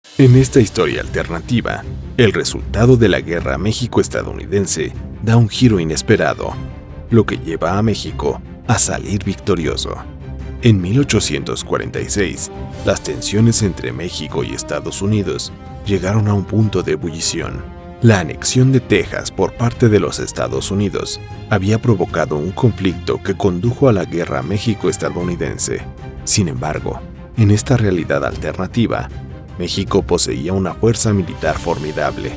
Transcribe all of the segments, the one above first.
En esta historia alternativa, el resultado de la guerra México-estadounidense da un giro inesperado, lo que lleva a México a salir victorioso. En 1846, las tensiones entre México y Estados Unidos llegaron a un punto de ebullición. La anexión de Texas por parte de los Estados Unidos había provocado un conflicto que condujo a la guerra México-estadounidense. Sin embargo, en esta realidad alternativa, México poseía una fuerza militar formidable,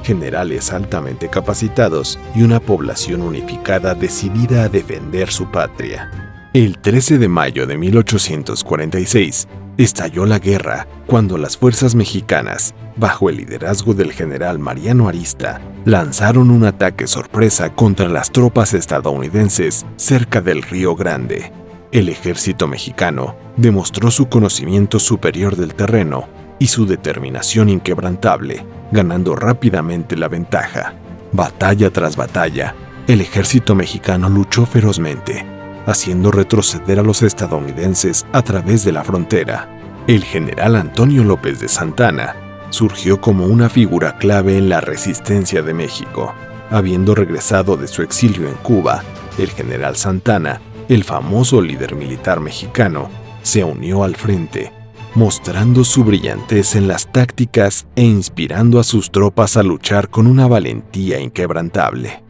generales altamente capacitados y una población unificada decidida a defender su patria. El 13 de mayo de 1846 estalló la guerra cuando las fuerzas mexicanas, bajo el liderazgo del general Mariano Arista, lanzaron un ataque sorpresa contra las tropas estadounidenses cerca del Río Grande. El ejército mexicano demostró su conocimiento superior del terreno y su determinación inquebrantable, ganando rápidamente la ventaja. Batalla tras batalla, el ejército mexicano luchó ferozmente, haciendo retroceder a los estadounidenses a través de la frontera. El general Antonio López de Santana surgió como una figura clave en la resistencia de México. Habiendo regresado de su exilio en Cuba, el general Santana, el famoso líder militar mexicano, se unió al frente, mostrando su brillantez en las tácticas e inspirando a sus tropas a luchar con una valentía inquebrantable.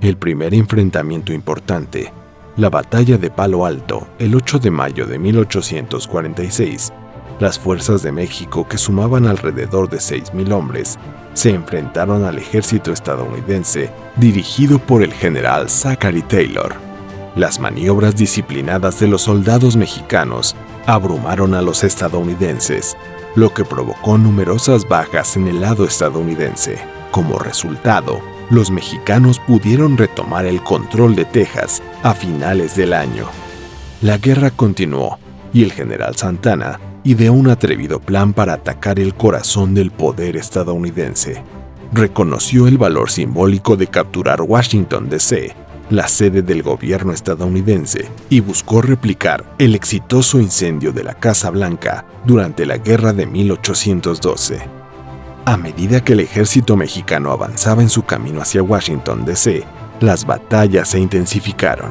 El primer enfrentamiento importante, la batalla de Palo Alto, el 8 de mayo de 1846, las fuerzas de México, que sumaban alrededor de 6,000 hombres, se enfrentaron al ejército estadounidense dirigido por el general Zachary Taylor. Las maniobras disciplinadas de los soldados mexicanos abrumaron a los estadounidenses, lo que provocó numerosas bajas en el lado estadounidense. Como resultado, los mexicanos pudieron retomar el control de Texas a finales del año. La guerra continuó y el general Santana ideó un atrevido plan para atacar el corazón del poder estadounidense. Reconoció el valor simbólico de capturar Washington, D.C., la sede del gobierno estadounidense, y buscó replicar el exitoso incendio de la Casa Blanca durante la guerra de 1812. A medida que el ejército mexicano avanzaba en su camino hacia Washington, D.C., las batallas se intensificaron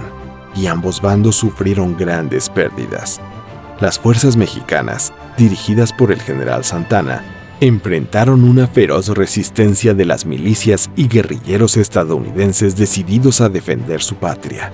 y ambos bandos sufrieron grandes pérdidas. Las fuerzas mexicanas, dirigidas por el general Santana, enfrentaron una feroz resistencia de las milicias y guerrilleros estadounidenses decididos a defender su patria.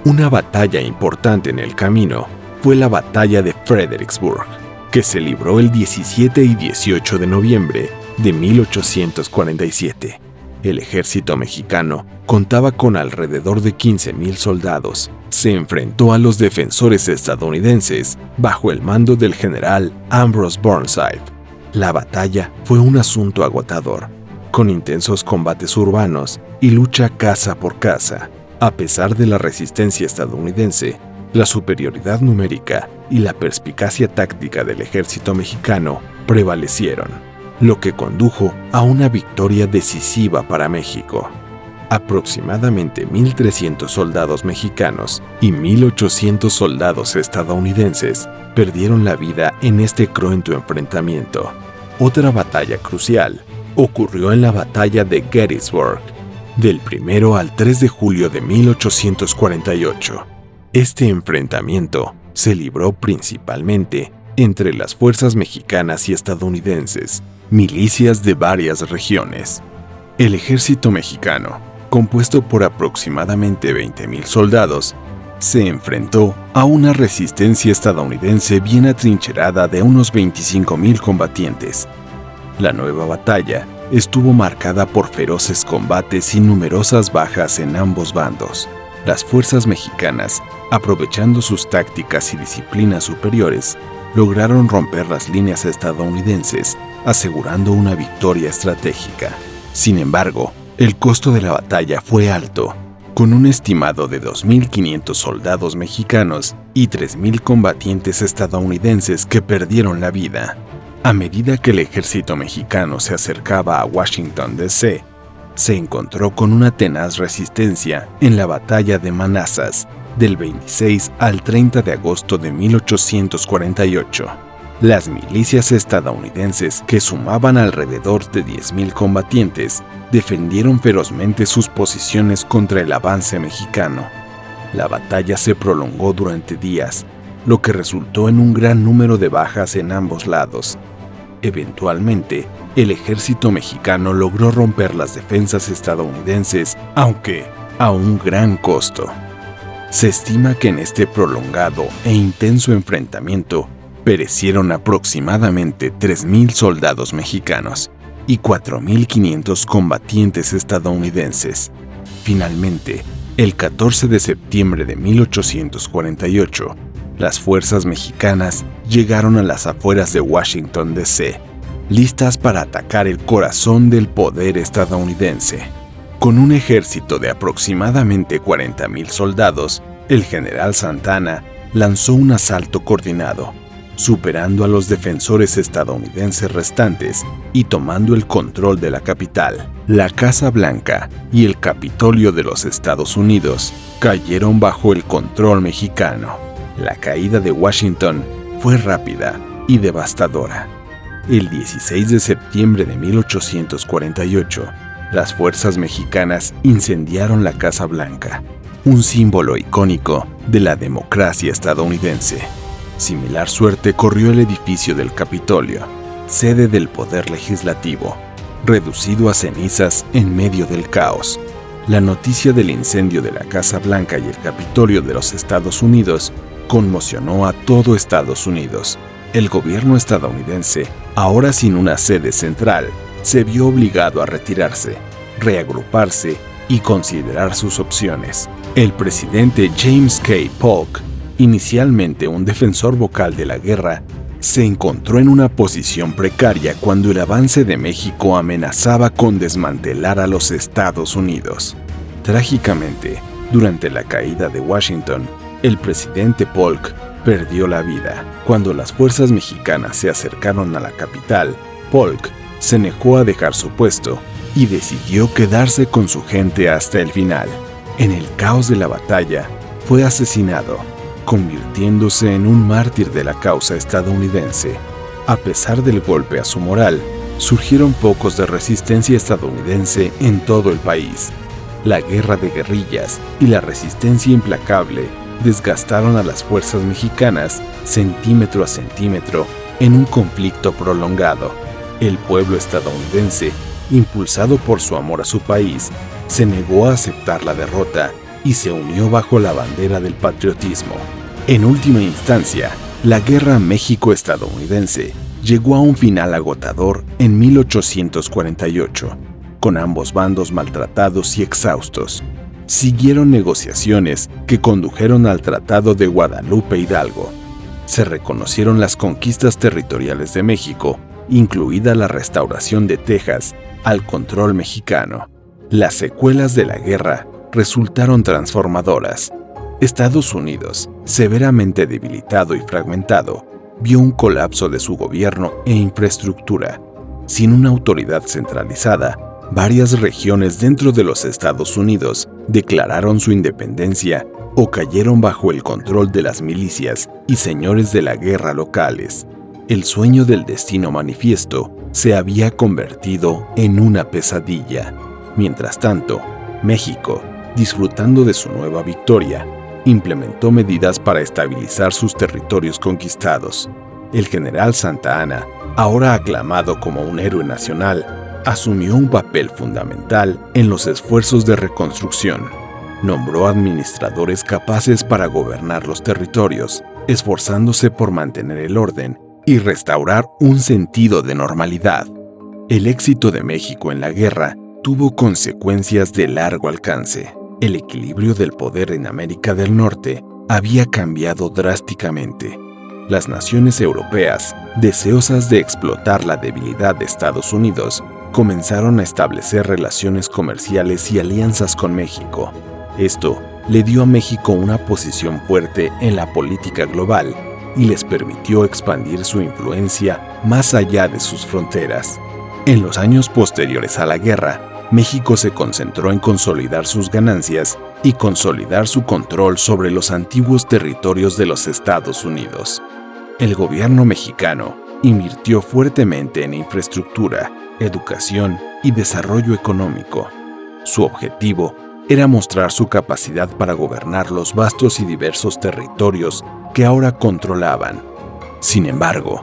Una batalla importante en el camino fue la batalla de Fredericksburg, que se libró el 17 y 18 de noviembre de 1847. El ejército mexicano contaba con alrededor de 15,000 soldados. Se enfrentó a los defensores estadounidenses bajo el mando del general Ambrose Burnside. La batalla fue un asunto agotador, con intensos combates urbanos y lucha casa por casa. A pesar de la resistencia estadounidense, la superioridad numérica y la perspicacia táctica del ejército mexicano prevalecieron, lo que condujo a una victoria decisiva para México. Aproximadamente 1,300 soldados mexicanos y 1,800 soldados estadounidenses perdieron la vida en este cruento enfrentamiento. Otra batalla crucial ocurrió en la batalla de Gettysburg, del 1 al 3 de julio de 1848. Este enfrentamiento se libró principalmente entre las fuerzas mexicanas y estadounidenses, milicias de varias regiones. El ejército mexicano, compuesto por aproximadamente 20,000 soldados, se enfrentó a una resistencia estadounidense bien atrincherada de unos 25,000 combatientes. La nueva batalla estuvo marcada por feroces combates y numerosas bajas en ambos bandos. Las fuerzas mexicanas, aprovechando sus tácticas y disciplinas superiores, lograron romper las líneas estadounidenses, asegurando una victoria estratégica. Sin embargo, el costo de la batalla fue alto, con un estimado de 2,500 soldados mexicanos y 3,000 combatientes estadounidenses que perdieron la vida. A medida que el ejército mexicano se acercaba a Washington, D.C., se encontró con una tenaz resistencia en la batalla de Manassas, del 26 al 30 de agosto de 1848. Las milicias estadounidenses, que sumaban alrededor de 10,000 combatientes, defendieron ferozmente sus posiciones contra el avance mexicano. La batalla se prolongó durante días, lo que resultó en un gran número de bajas en ambos lados. Eventualmente, el ejército mexicano logró romper las defensas estadounidenses, aunque a un gran costo. Se estima que en este prolongado e intenso enfrentamiento perecieron aproximadamente 3,000 soldados mexicanos y 4,500 combatientes estadounidenses. Finalmente, el 14 de septiembre de 1848, las fuerzas mexicanas llegaron a las afueras de Washington, D.C., listas para atacar el corazón del poder estadounidense. Con un ejército de aproximadamente 40,000 soldados, el general Santa Anna lanzó un asalto coordinado, superando a los defensores estadounidenses restantes y tomando el control de la capital. La Casa Blanca y el Capitolio de los Estados Unidos cayeron bajo el control mexicano. La caída de Washington fue rápida y devastadora. El 16 de septiembre de 1848, las fuerzas mexicanas incendiaron la Casa Blanca, un símbolo icónico de la democracia estadounidense. Similar suerte corrió el edificio del Capitolio, sede del poder legislativo, reducido a cenizas en medio del caos. La noticia del incendio de la Casa Blanca y el Capitolio de los Estados Unidos conmocionó a todo Estados Unidos. El gobierno estadounidense, ahora sin una sede central, se vio obligado a retirarse, reagruparse y considerar sus opciones. El presidente James K. Polk, inicialmente un defensor vocal de la guerra, se encontró en una posición precaria cuando el avance de México amenazaba con desmantelar a los Estados Unidos. Trágicamente, durante la caída de Washington, el presidente Polk perdió la vida. Cuando las fuerzas mexicanas se acercaron a la capital, Polk se negó a dejar su puesto y decidió quedarse con su gente hasta el final. En el caos de la batalla, fue asesinado, convirtiéndose en un mártir de la causa estadounidense. A pesar del golpe a su moral, surgieron focos de resistencia estadounidense en todo el país. La guerra de guerrillas y la resistencia implacable desgastaron a las fuerzas mexicanas centímetro a centímetro en un conflicto prolongado. El pueblo estadounidense, impulsado por su amor a su país, se negó a aceptar la derrota y se unió bajo la bandera del patriotismo. En última instancia, la guerra México-estadounidense llegó a un final agotador en 1848, con ambos bandos maltratados y exhaustos. Siguieron negociaciones que condujeron al Tratado de Guadalupe Hidalgo. Se reconocieron las conquistas territoriales de México, incluida la restauración de Texas al control mexicano. Las secuelas de la guerra resultaron transformadoras. Estados Unidos, severamente debilitado y fragmentado, vio un colapso de su gobierno e infraestructura. Sin una autoridad centralizada, varias regiones dentro de los Estados Unidos declararon su independencia o cayeron bajo el control de las milicias y señores de la guerra locales. El sueño del destino manifiesto se había convertido en una pesadilla. Mientras tanto, México, disfrutando de su nueva victoria, implementó medidas para estabilizar sus territorios conquistados. El general Santa Anna, ahora aclamado como un héroe nacional, asumió un papel fundamental en los esfuerzos de reconstrucción. Nombró administradores capaces para gobernar los territorios, esforzándose por mantener el orden y restaurar un sentido de normalidad. El éxito de México en la guerra tuvo consecuencias de largo alcance. El equilibrio del poder en América del Norte había cambiado drásticamente. Las naciones europeas, deseosas de explotar la debilidad de Estados Unidos, comenzaron a establecer relaciones comerciales y alianzas con México. Esto le dio a México una posición fuerte en la política global y les permitió expandir su influencia más allá de sus fronteras. En los años posteriores a la guerra, México se concentró en consolidar sus ganancias y consolidar su control sobre los antiguos territorios de los Estados Unidos. El gobierno mexicano invirtió fuertemente en infraestructura, educación y desarrollo económico. Su objetivo era mostrar su capacidad para gobernar los vastos y diversos territorios que ahora controlaban. Sin embargo,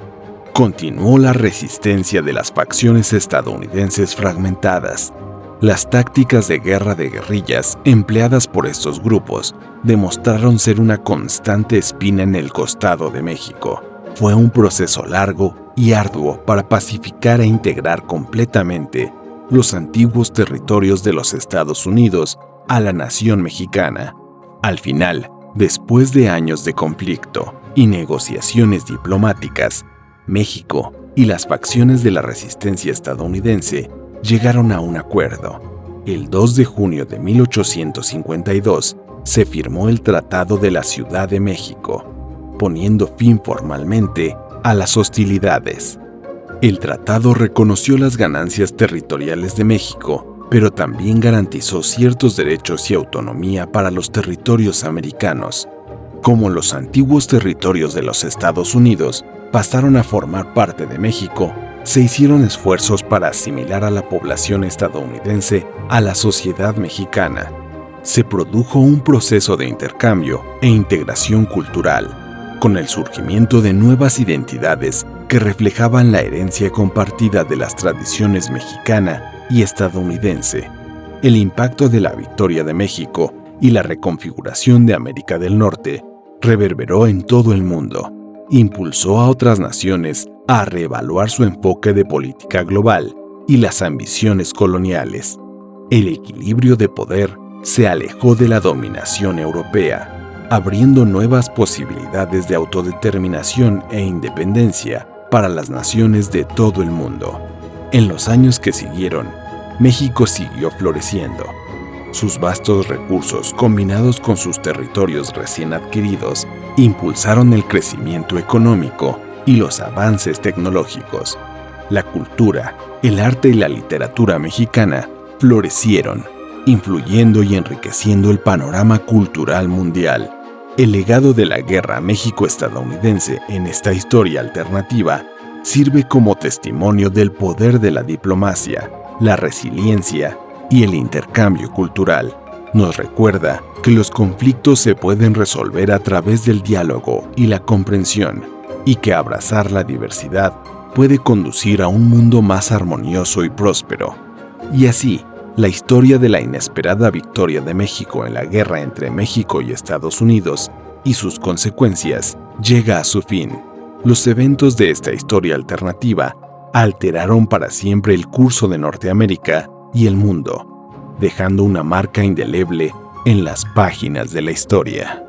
continuó la resistencia de las facciones estadounidenses fragmentadas. Las tácticas de guerra de guerrillas empleadas por estos grupos demostraron ser una constante espina en el costado de México. Fue un proceso largo y arduo para pacificar e integrar completamente los antiguos territorios de los Estados Unidos a la nación mexicana. Al final, después de años de conflicto y negociaciones diplomáticas, México y las facciones de la resistencia estadounidense llegaron a un acuerdo. El 2 de junio de 1852 se firmó el Tratado de la Ciudad de México, poniendo fin formalmente a las hostilidades. El tratado reconoció las ganancias territoriales de México, pero también garantizó ciertos derechos y autonomía para los territorios americanos. Como los antiguos territorios de los Estados Unidos pasaron a formar parte de México, se hicieron esfuerzos para asimilar a la población estadounidense a la sociedad mexicana. Se produjo un proceso de intercambio e integración cultural, con el surgimiento de nuevas identidades que reflejaban la herencia compartida de las tradiciones mexicana y estadounidense. El impacto de la victoria de México y la reconfiguración de América del Norte reverberó en todo el mundo. Impulsó a otras naciones a reevaluar su enfoque de política global y las ambiciones coloniales. El equilibrio de poder se alejó de la dominación europea, abriendo nuevas posibilidades de autodeterminación e independencia para las naciones de todo el mundo. En los años que siguieron, México siguió floreciendo. Sus vastos recursos, combinados con sus territorios recién adquiridos, impulsaron el crecimiento económico y los avances tecnológicos. La cultura, el arte y la literatura mexicana florecieron, influyendo y enriqueciendo el panorama cultural mundial. El legado de la Guerra México-estadounidense en esta historia alternativa sirve como testimonio del poder de la diplomacia, la resiliencia y el intercambio cultural. Nos recuerda que los conflictos se pueden resolver a través del diálogo y la comprensión, y que abrazar la diversidad puede conducir a un mundo más armonioso y próspero. Y así, la historia de la inesperada victoria de México en la guerra entre México y Estados Unidos y sus consecuencias llega a su fin. Los eventos de esta historia alternativa alteraron para siempre el curso de Norteamérica y el mundo, dejando una marca indeleble en las páginas de la historia.